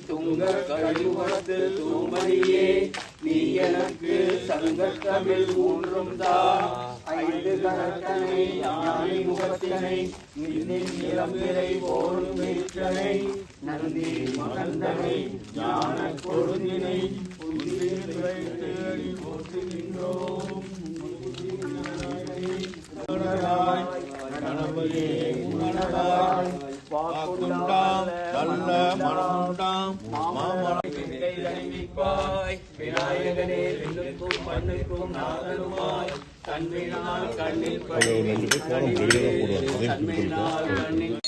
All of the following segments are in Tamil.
துங்க கழிவுகத்து தூமணியே நீ எனக்கு சங்கத்தமிழ் மூன்றும் தா ஐந்து கரத்தனை யானை முகத்தினை நின்னின் இளம்பிறை போரும் வீற்றனை நந்தி மகந்தனை ஞான கொழுந்தினை தேடி போற்றுகின்றோம். கணபதியே மனதாய் வாக்குண்டாம் நல்ல மனமுண்டாம் மாமணிப்பாய் விநாயகனே விண்ணுக்கும் மண்ணுக்கும் நாதனுமாய் தன்மையினால் கண்ணில் தன்மையினால் கண்ணில்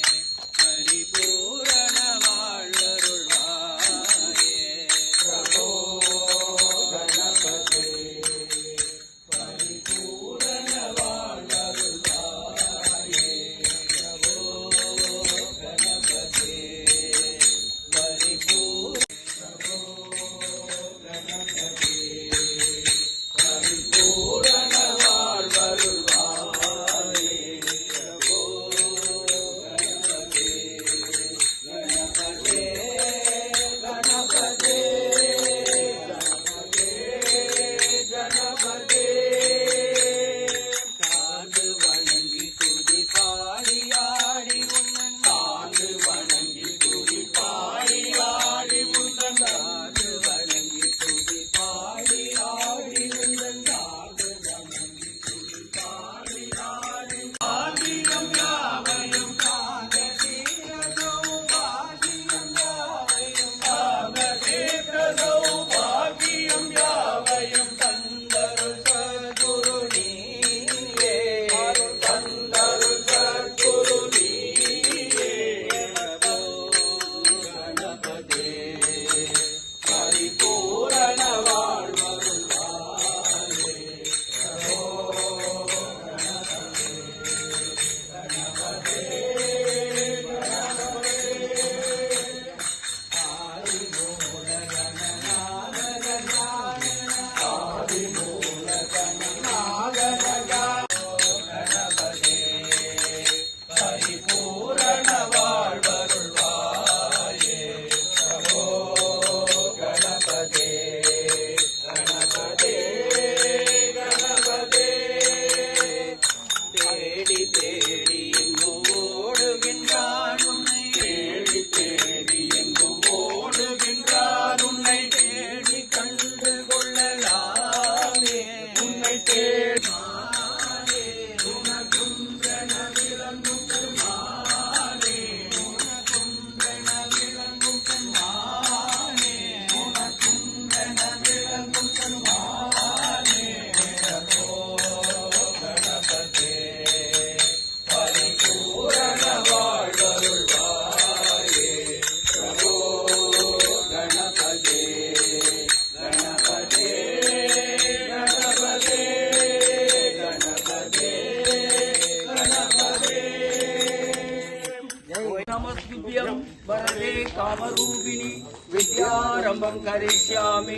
वरदे कामरूपिणी विद्यारंभं करिष्यामि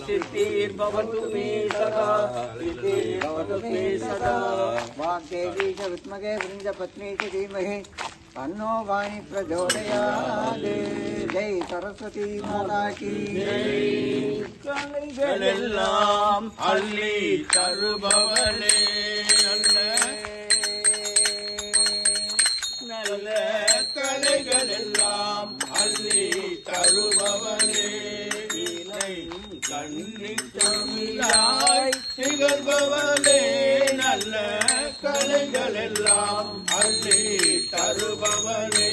सिद्धिर्भवतु मे सदा सिद्धिर्भवतु मे सदा वाग्देवी च विद्महे वृंदपत्नी च धीमहि तन्नो वाणी प्रचोदयात् जय सरस्वती माता की கலைகளெல்லாம் அள்ளி தருபவளே நல்ல கலைகளெல்லாம் அள்ளி தருபவளே இலை கண்ணில் தமிழாய் திகழ்பவளே நல்ல கலைகளெல்லாம் அள்ளி தருபவளே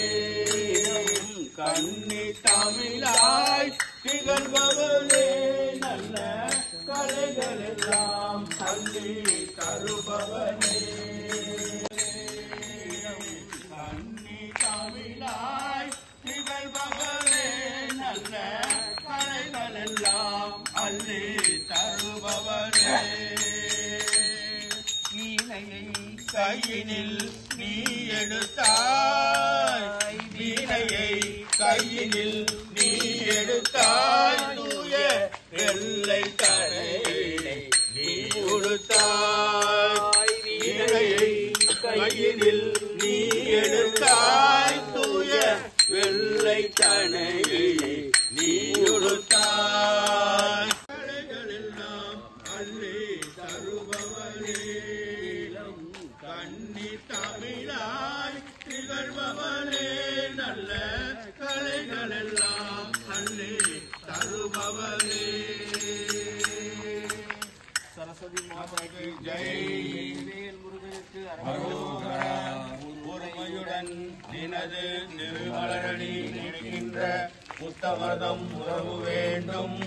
கண்ணி தமிழாய் திகழ்பவளே நல்ல கலைகளெல்லாம் அள்ளி தருபவளே கண்ணி தமிழாய் திகழ்பவளே நல்ல கலைகளெல்லாம் அள்ளி தருபவளே வீணையை கையினில் நீ எடுத்தாய் வீணையை கையினில் நீ எடுத்தாய் தூய எல்லை கரையினை நீ கொடுத்தாய் வீணையை கையினில் நீ எடுத்தாய் தூய வெள்ளை கனையை உனது திருமலரணி நினைக்கின்ற உத்தமதம் உறவு வேண்டும்.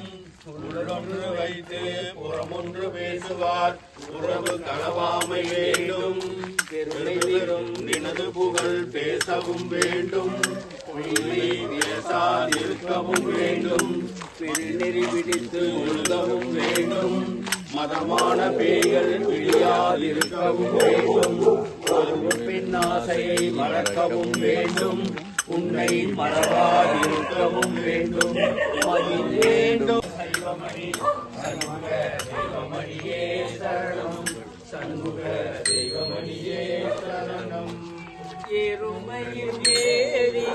உள்ளொன்று வைத்து புறமொன்று பேசுவார் உறவு களவாமை வேண்டும். பெரும் நினது புகழ் பேசவும் வேண்டும். பொய்யை பேசாதிருக்கவும் வேண்டும். பெருநெறி பிடித்து ஒழுகவும் வேண்டும். மதமான பேய்கள் பிடியாதிருக்கவும் வேண்டும். ஒரு பெண் ஆசையை வளர்க்கவும் வேண்டும். உன்னை மறவாதிருக்கவும் வேண்டும். வேண்டும் சைவமணி சண்முக தெய்வமணியே சரணம். சண்முக தெய்வமணியே சரணம். எருமையில் ஏறி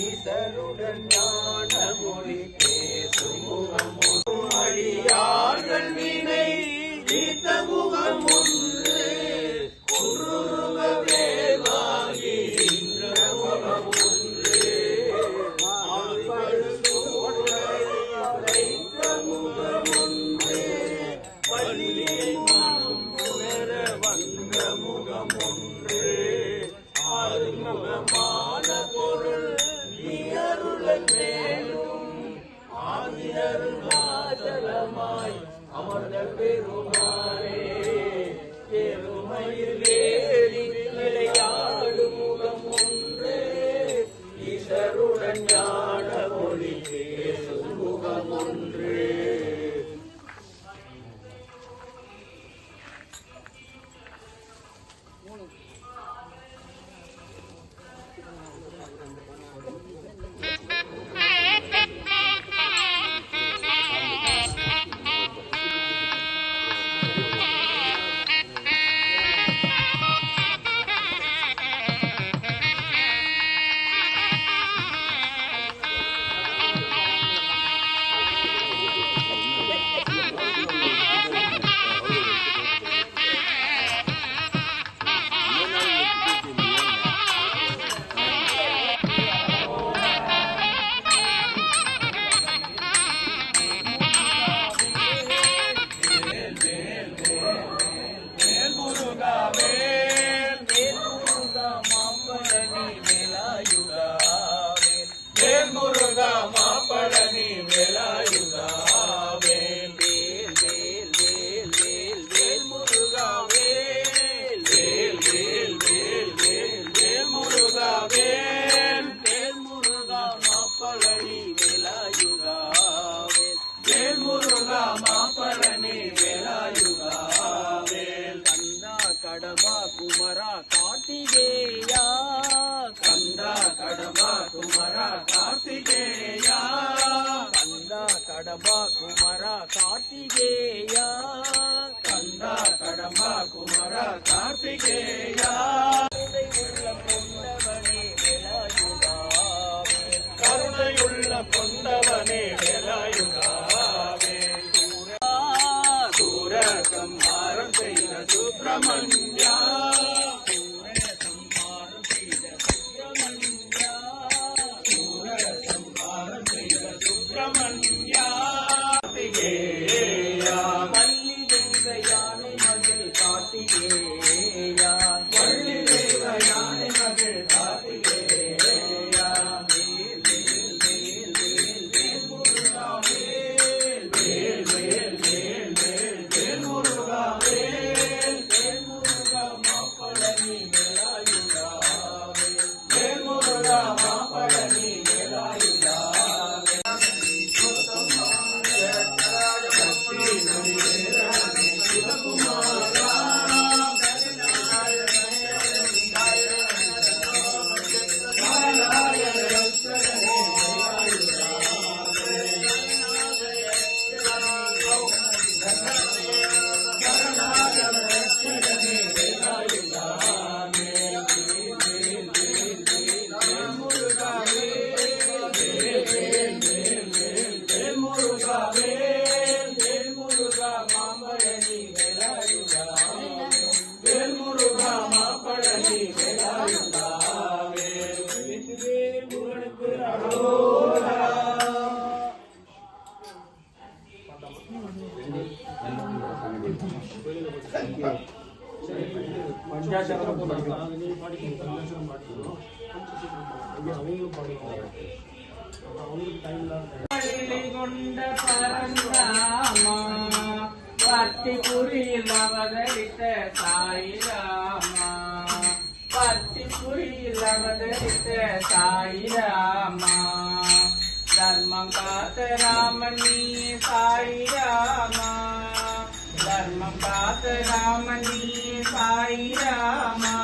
ஈசருடன் ஞான மொழி பேசும் முகம் அடியார்கள் வினை ஈத்த முகம் ஒன்று. குருகவே வாங்கி முகம் ஒன்று. முகம் ஒன்று. பள்ளியை மனம் உணர வந்த முகம் ஒன்று. ஆறுமுகமான பொருள் நீ அருளல் வேணும். ஆதியருளாச்சலமாய் அமர்ந்த பெருமானே. எருமையில் ஏறி விளையாடும் முகம் ஒன்று. ஈசருடன் ஞான மொழி பேசும் முகம் ஒன்று. கடமா குமரா கார்த்திகேயா. கந்தா கடமா குமரா கார்த்திகேயா. கந்தா கடமா குமரா கார்த்திகேயா. கந்தா கடமா குமரா கார்த்திகேயா. கருணையுள்ள கொண்டவனே வேலாயுதாவே. சூர சம்ஹாரம் செய்த சுப்பிரமணியா. சூர சம்ஹாரம் செய்த சுப்பிரமணியா. கார்த்திகேயா. வள்ளி தெய்வ யானை மகள் கார்த்திகேயா. வள்ளி தெய்வ யானை மகள் கார்த்திகேயா. வேல் வேல் வேல் வேல் வேல் வேல் முருகா வேல் வேல் முருகா பஞ்சாட்சரம் போடுறாங்க. அது நீங்க படிக்கணும், பஞ்சாட்சரம் படிக்கணும். அவங்களும் படிக்கிறாங்க. அவங்களுக்கு டைம் கொண்ட பரந்தாமா பத்தி புரியில் அவதரித்த சாயிராமா பத்தி புரியில் அவதரித்த சாயிராமா தர்மம் காத்த ராமன் நீ சாயிராமா தர்மம் காத்த ராமன் நீ சாயிராமா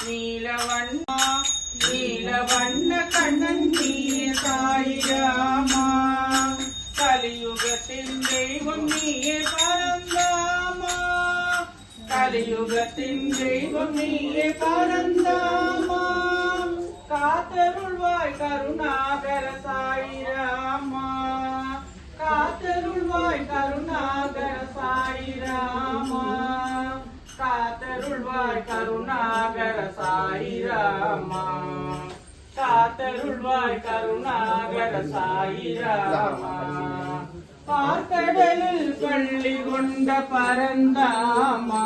நீலவண்ணா நீலவண்ண கண்ணன் நீ சாயிராமா கலியுகத்தின் தெய்வம் நீயே பரந்தாமா கலியுகத்தின் தெய்வம் நீயே பரந்தாமா காத்தருள்வாய் கருணாகர சாயிராமா காத்தருள்வாய் கருணாகர சாயிராமா காத்தருள்வாய் கருணாகர சாயிராமா காத்தருள்வாய் கருணாகர சாயிராமா பார்க்கடலில் பள்ளி கொண்ட பரந்தாமா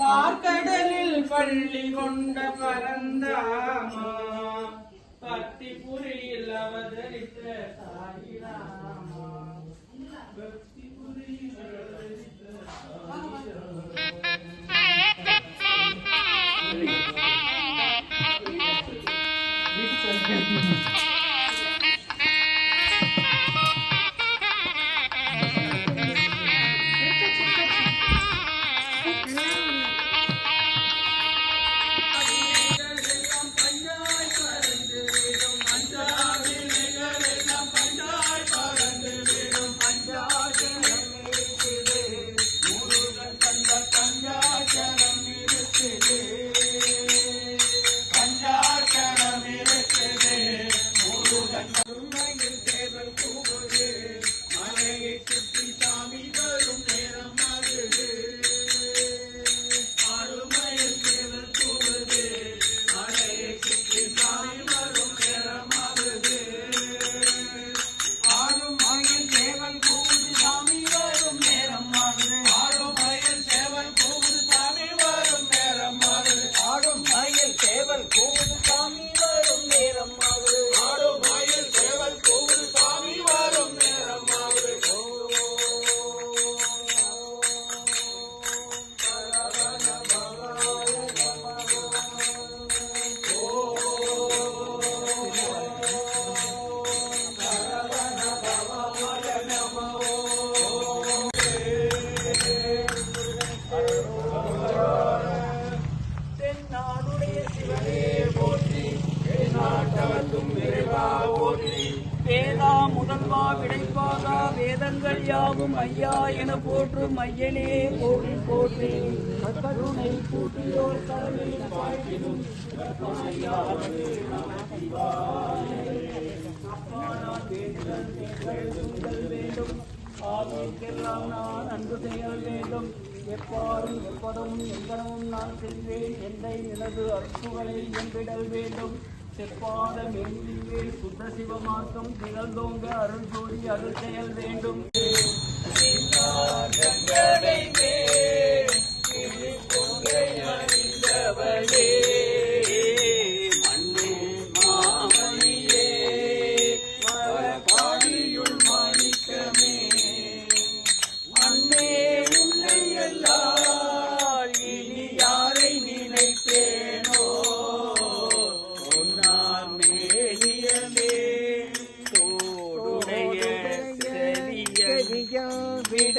பார்க்கடலில் பள்ளி கொண்ட பரந்தாமா பத்தி புரியில் அவதரித்த சாயிராமா பக்தி புரியில் அவதரித்த வேதா முதல்வா விடைப்பாதா வேதங்கள் யாவும் ஐயா என போற்றும் ஐயனே போற்றி போற்றி கருணை கூட்டியோர் தலையில் பாய்ச்சிடும் வேண்டும் ஆவிக்கெல்லாம் நான் அன்பு செய்ய வேண்டும் எப்பாரும் எப்பதும் எங்கனமும் நான் செல்வேன் என்னை எனது அற்புகளை எம்பிடல் வேண்டும் செப்பாத மென்றில் சுத்த சிவமாக்கம் திகழ்ந்தோங்க அருள் ஜோடி அருள் செயல் வேண்டும்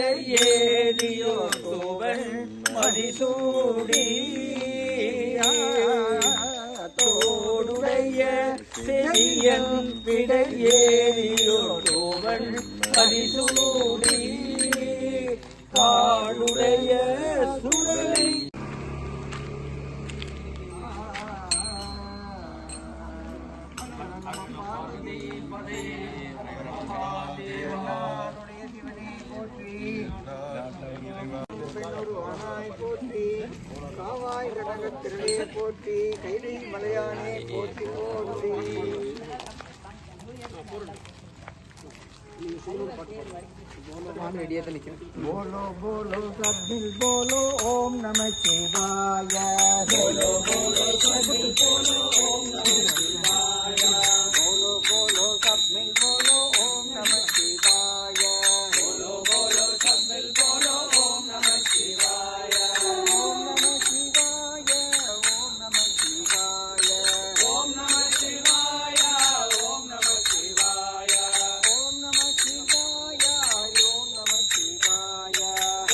விடையேறியோ தோவன் மதிசூடி தோடுடைய செடியன் விடையேறியோ தோவன் மதிசூடி காடுடைய சுடலை போற்றி காவாய் கடகத்திலே போற்றி கைலை மலையானே போற்றி போற்றி बोलो बोलो सब मिल बोलो ओम नमः शिवाय बोलो बोलो सब मिल बोलो ओम नमः शिवाय बोलो बोलो सब मिल बोलो ओम नमः शिवाय बोलो बोलो सब मिल बोलो ओम नमः शिवाय ओम नमः शिवाय ओम नमः शिवाय ओम नमः शिवाय ओम नमः शिवाय ओम नमः शिवाय ओम नमः शिवाय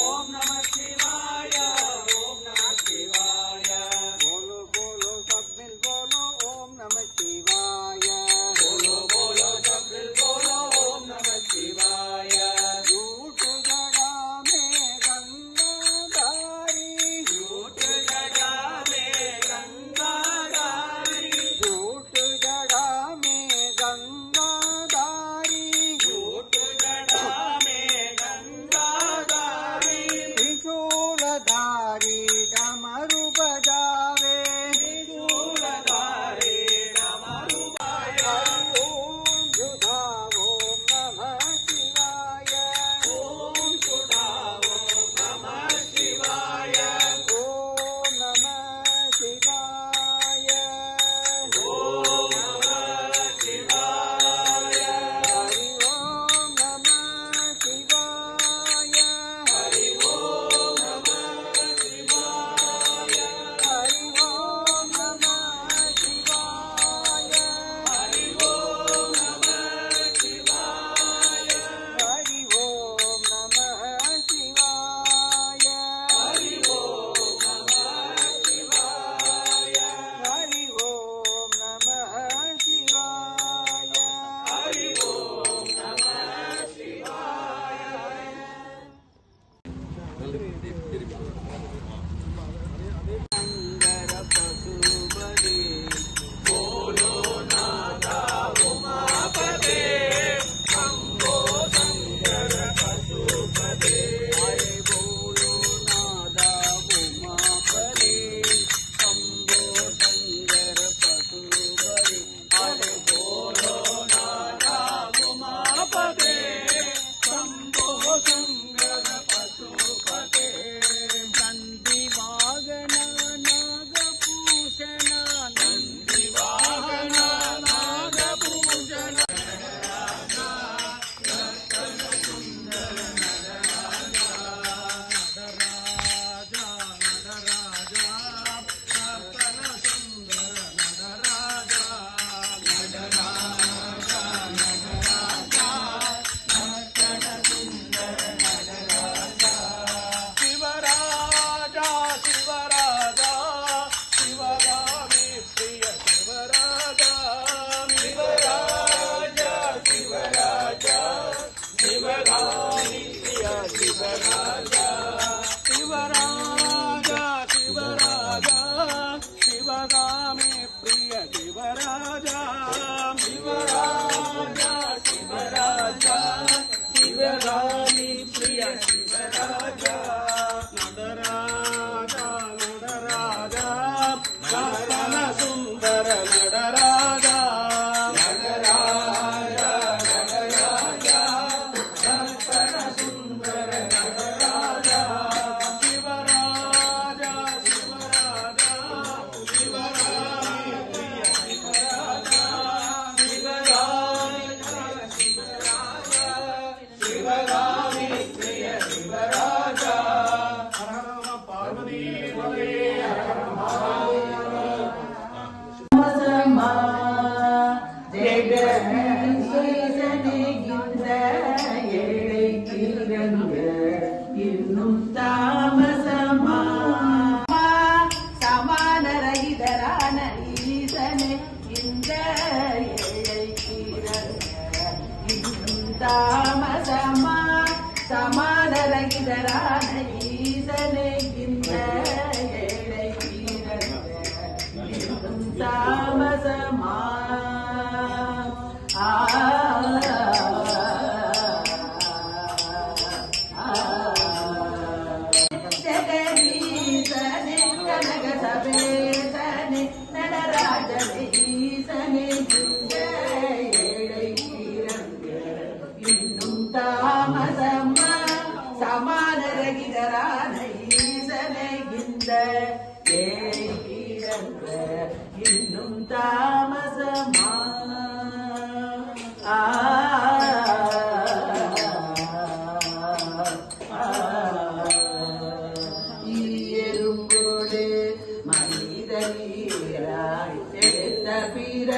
ओम नमः शिवाय ओम नमः शिवाय बोलो बोलो सब मिल बोलो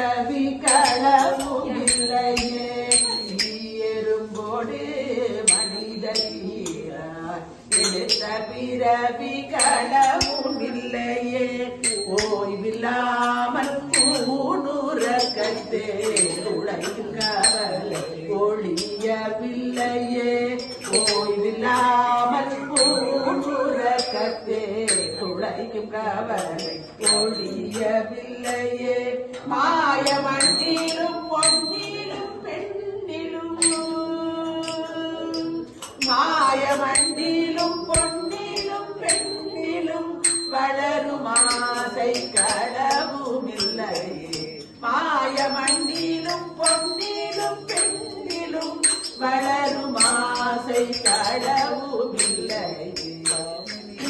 பிறவி களவும் இல்லையே எறும்போடு மனிதரார் எடுத்த பிறவி களவும் இல்லையே ஓய்வில்லாமல் ஊனுறக்கத்தே உழைக்கும் கவலை ஒழியவில்லையே ஓய்வில்லாமல் ஊனுறக்கத்தே உழைக்கும் கவலை ஒழியவில்லையே மாயமண்ணிலும் பொன்னிலும் பெண்ணிலும் மாயமண்ணிலும் பொன்னிலும் பெண்ணிலும் வளரும் ஆசை கடவும் இல்லையே மாயமண்ணிலும் பொன்னிலும் பெண்ணிலும் வளரும் ஆசை கடவும் இல்லையே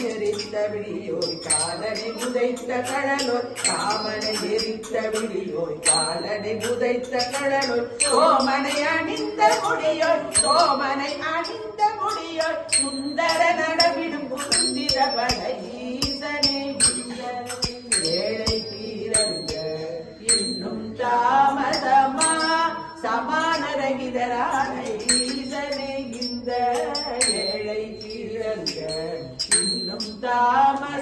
எரித்த விழியோய் காலனை உதைத்த கடலோர் காமனை எரித்த விழியோய் காலனை உதைத்த கடலோர் கோமனை அணிந்த முடியோய் கோமனை அணிந்த முடியோய் சுந்தர நடவிடும் சுந்திர படை ஈசனே ஏழை தீரங்க இன்னும் தாமதமா சமானரகிதரான ஈசனே இந்த ஏழை தீரங்க இன்னும் தாமதமா